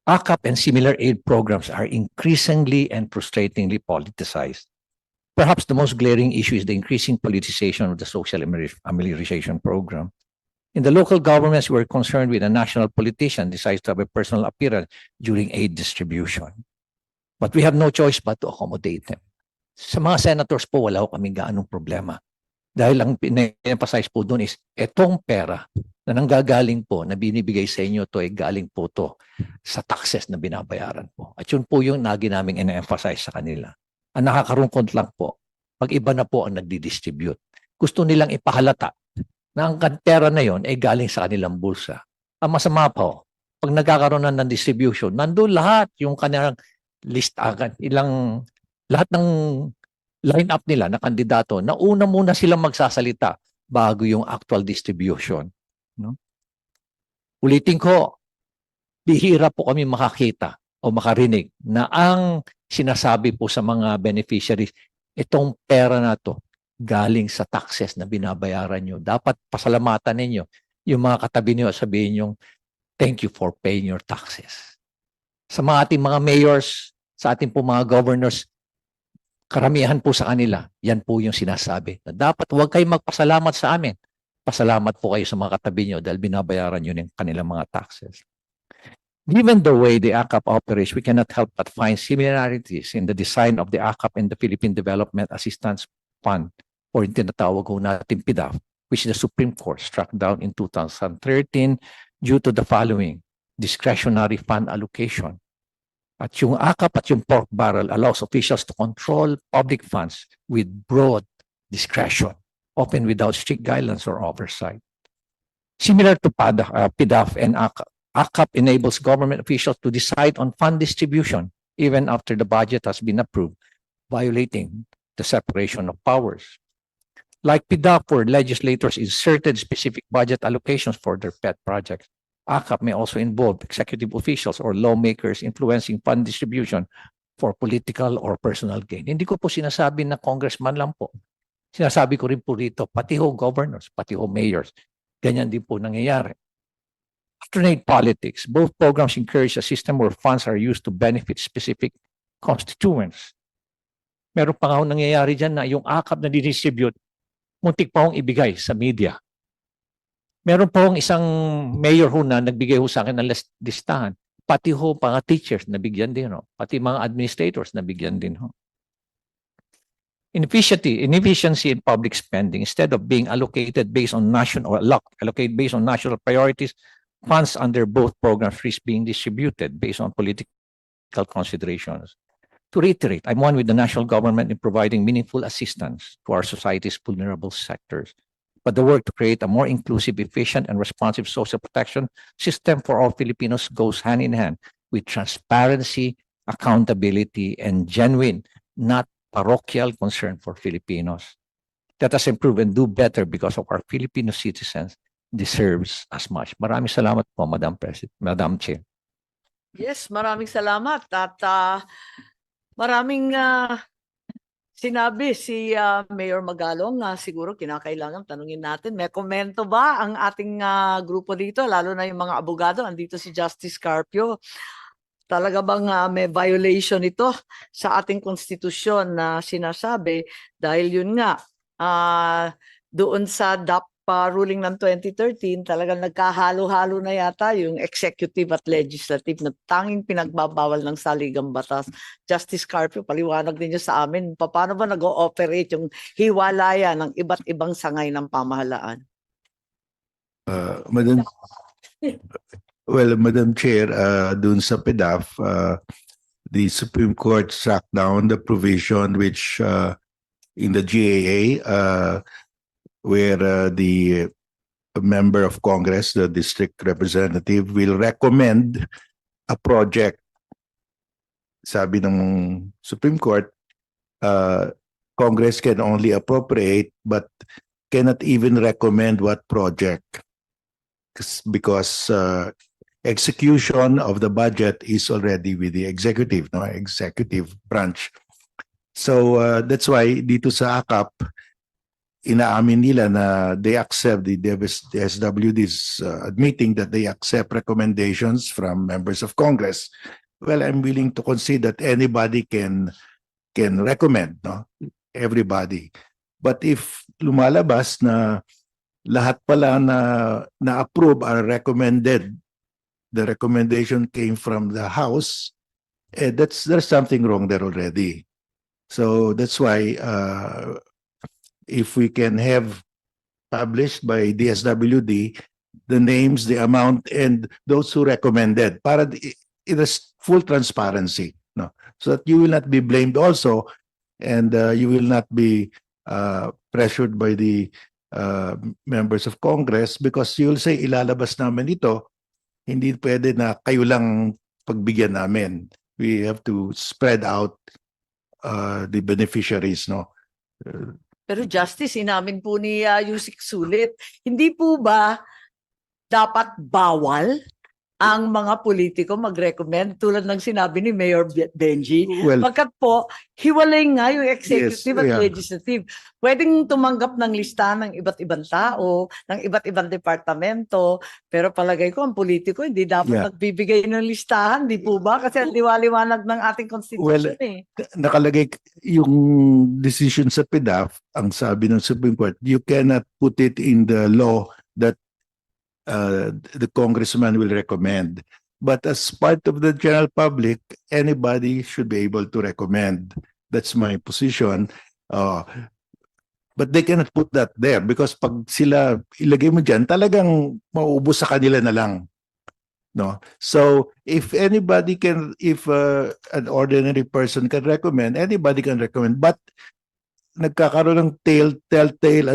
ACAP and similar aid programs are increasingly and frustratingly politicized. Perhaps the most glaring issue is the increasing politicization of the social amelioration program. In the local governments, we're concerned with a national politician decides to have a personal appearance during aid distribution. But we have no choice but to accommodate them. Sa mga senators po, wala ko kaming gaanong problema. Dahil ang pina-emphasize po doon is, etong pera na nanggagaling po, na binibigay sa inyo to ay galing po to sa taxes na binabayaran po. At yun po yung lagi naming ina-emphasize sa kanila. Ang nakakarungkot lang po, pag iba na po ang nagdi-distribute. Gusto nilang ipahalata na ang pera na yon ay galing sa kanilang bulsa. Ang masama po, pag nagkakaroon na ng distribution, nandun lahat yung kanilang list agad, lahat ng line-up nila na kandidato, na una muna silang magsasalita bago yung actual distribution. No? Ulitin ko, bihira po kami makakita o makarinig na ang sinasabi po sa mga beneficiaries, itong pera na to galing sa taxes na binabayaran nyo. Dapat pasalamatan ninyo yung mga katabi nyo at sabihin nyo, thank you for paying your taxes. Sa mga ating mga mayors, sa ating po mga governors, karamihan po sa kanila, yan po yung sinasabi. Na dapat huwag kayong magpasalamat sa amin. Pasalamat po kayo sa mga katabi nyo dahil binabayaran nyo ng kanilang mga taxes. Given the way the ACAP operates, we cannot help but find similarities in the design of the ACAP and the Philippine Development Assistance Fund, or yung tinatawag ko natin PDAF, which the Supreme Court struck down in 2013 due to the following: discretionary fund allocation. At yung ACAP at yung pork barrel allows officials to control public funds with broad discretion, often without strict guidelines or oversight. Similar to PDAF and ACAP, ACAP enables government officials to decide on fund distribution even after the budget has been approved, violating the separation of powers. Like PDAF, where legislators inserted specific budget allocations for their pet projects, ACAP may also involve executive officials or lawmakers influencing fund distribution for political or personal gain. Hindi ko po sinasabi na congressman lang po. Sinasabi ko rin po rito, pati ho governors, pati ho mayors. Ganyan din po nangyayari. Alternate politics. Both programs encourage a system where funds are used to benefit specific constituents. Meron pa nga ho nangyayari dyan na yung ACAP na didistribute, muntik pa hong ibigay sa media. Meron po isang mayor ho na nagbigay ho sa akin ng listahan. Pati ho mga teachers nabigyan din ho. Pati mga administrators nabigyan din ho. Inefficiency in public spending, instead of being allocated based on national priorities, funds under both programs risk being distributed based on political considerations. To reiterate, I'm one with the national government in providing meaningful assistance to our society's vulnerable sectors. But the work to create a more inclusive, efficient, and responsive social protection system for all Filipinos goes hand in hand with transparency, accountability, and genuine, not parochial concern for Filipinos. Let us improve and do better because of our Filipino citizens deserves as much. Maraming salamat po, Madam President, Madam Chair. Yes, maraming salamat. At maraming sinabi si Mayor Magalong, siguro kinakailangan tanungin natin, may komento ba ang ating grupo dito, lalo na yung mga abogado, andito si Justice Carpio. Talaga bang may violation ito sa ating konstitusyon na sinasabi dahil yun nga, doon sa DAP ruling ng 2013, talagang nagkahalo-halo na yata yung executive at legislative na tanging pinagbabawal ng saligang batas. Justice Carpio, paliwanag ninyo sa amin, paano ba nag-ooperate yung hiwalayan ng iba't ibang sangay ng pamahalaan? Madam Chair, dun sa PDAF, the Supreme Court struck down the provision which in the GAA, where the member of Congress, the district representative, will recommend a project. Sabi ng Supreme Court, Congress can only appropriate but cannot even recommend what project, because execution of the budget is already with the executive branch. So that's why dito sa ACAP, inaamin nila na they accept the DSWD's admitting that they accept recommendations from members of Congress. Well, I'm willing to concede that anybody can recommend, no? Everybody. But if lumalabas na lahat pala na approve are recommended, the recommendation came from the House, there's something wrong there already. So that's why if we can have published by DSWD the names, the amount, and those who recommended, para it is full transparency, no, so that you will not be blamed also, and you will not be pressured by the members of Congress, because you will say ilalabas namin ito, hindi pwede na kayo lang pagbigyan namin. We have to spread out the beneficiaries, no. Pero Justice, inamin po ni Yusik Sulit, hindi po ba dapat bawal ang mga politiko mag-recommend tulad ng sinabi ni Mayor Benji? Well, Pagkat po, hiwalay nga yung executive at yeah. legislative. Pwedeng tumanggap ng listahan ng iba't ibang tao, ng iba't ibang departamento, pero palagay ko ang politiko hindi dapat Yeah. nagbibigay ng listahan, di po ba? Kasi ang liwaliwanag ng ating constitution nakalagay yung decision sa PDAF, ang sabi ng Supreme Court, you cannot put it in the law that the congressman will recommend. But as part of the general public, anybody should be able to recommend. That's my position. But they cannot put that there because pag sila ilagay mo dyan, talagang mauubos sa kanila na lang. No? So if anybody can, if an ordinary person can recommend, anybody can recommend. But nagkakaroon ng telltale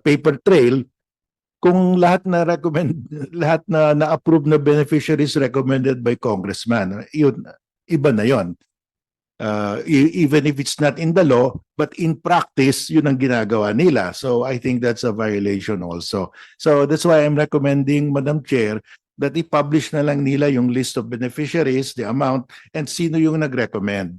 paper trail kung lahat na recommend, lahat na na-approve na beneficiaries recommended by congressman. Yun, iba na yon. Even if it's not in the law, but in practice, yun ang ginagawa nila. So I think that's a violation also. So that's why I'm recommending, Madam Chair, that i-publish na lang nila yung list of beneficiaries, the amount, and sino yung nag-recommend.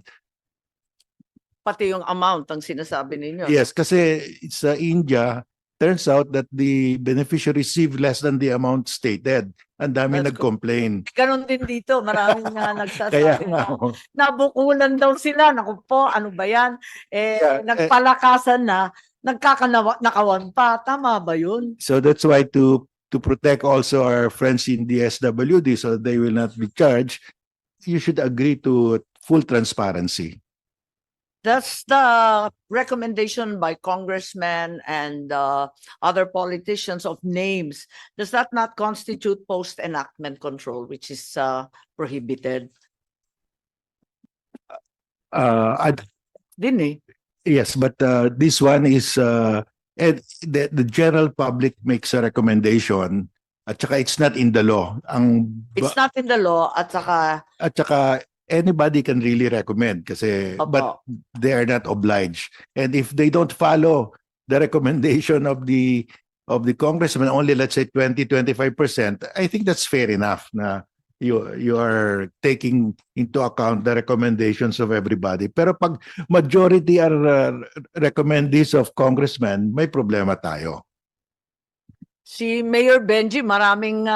Pati yung amount ang sinasabi ninyo. Yes, kasi sa India, turns out that the beneficiary received less than the amount stated. Ang dami That's nag-complain. Ganon din dito, maraming Kaya nagsasabi nga, na nabukulan daw sila. Naku po, ano ba yan? Yeah, Nagpalakasan na, nakawan pa. Tama ba yun? so that's why to protect also our friends in the SWD so they will not be charged, you should agree to full transparency. That's the recommendation by congressmen and other politicians of names. Does that not constitute post-enactment control, which is prohibited? Din eh. Yes, but this one is and the general public makes a recommendation at saka it's not in the law. It's not in the law at saka Anybody can really recommend kasi Opo. but they are not obliged. And if they don't follow the recommendation of the congressman, only let's say 20-25%, I think that's fair enough na you are taking into account the recommendations of everybody. Pero pag majority are recommendees of congressmen, may problema tayo. si Mayor Benji maraming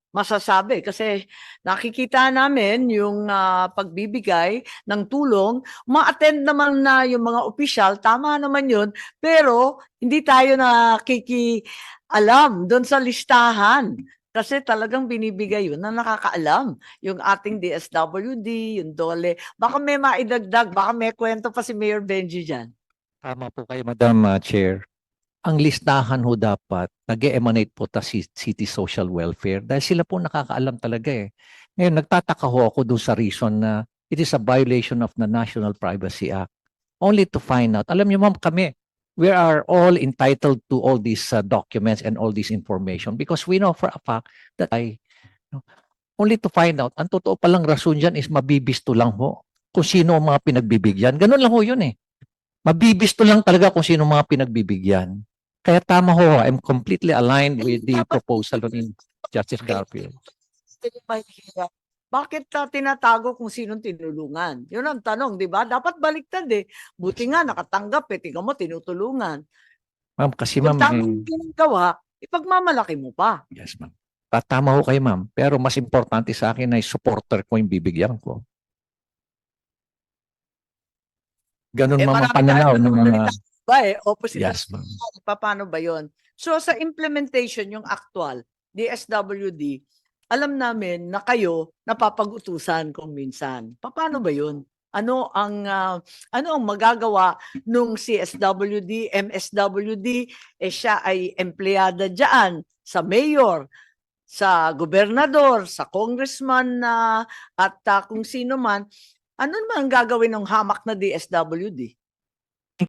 masasabi kasi nakikita namin yung pagbibigay ng tulong, ma-attend naman na yung mga opisyal, tama naman yun, pero hindi tayo nakikialam doon sa listahan kasi talagang binibigay yun na nakakaalam yung ating DSWD, yung DOLE. Baka may maidagdag, baka may kwento pa si Mayor Benji dyan. Tama po kayo, Madam Chair. Ang listahan ho dapat, nag-emanate po ta City Social Welfare dahil sila po nakakaalam talaga eh. Ngayon, nagtataka ho ako doon sa reason na it is a violation of the National Privacy Act. Only to find out, alam niyo ma'am, kami, we are all entitled to all these documents and all this information because we know for a fact that only to find out, ang totoo palang rason dyan is mabibisto lang ho kung sino ang mga pinagbibigyan. Ganun lang ho yun eh. Mabibisto lang talaga kung sino mga pinagbibigyan. Kaya tama ho, I'm completely aligned with the proposal of Justice Garfield. Bakit tinatago kung sinong tinulungan? Yun ang tanong, di ba? Dapat baliktad eh. Buti nga nakatanggap eh. Tingnan mo, tinutulungan. Ma'am, kasi Kung ma'am, tama yung ginagawa, ipagmamalaki mo pa. yes ma'am. Tama ho kayo ma'am. Pero mas importante sa akin ay supporter ko yung bibigyan ko. Ganun ma'am ang Marami pananaw tayong ng mga... nagsalita ba eh? Opposite. Yes ma'am. Paano ba yon? So sa implementation, yung actual, DSWD, alam namin na kayo napapag-utusan kung minsan. Paano ba yun? Ano ang magagawa nung CSWD, MSWD, siya ay empleyada diyan sa mayor, sa gobernador, sa congressman at kung sino man, ano naman ang gagawin ng hamak na DSWD?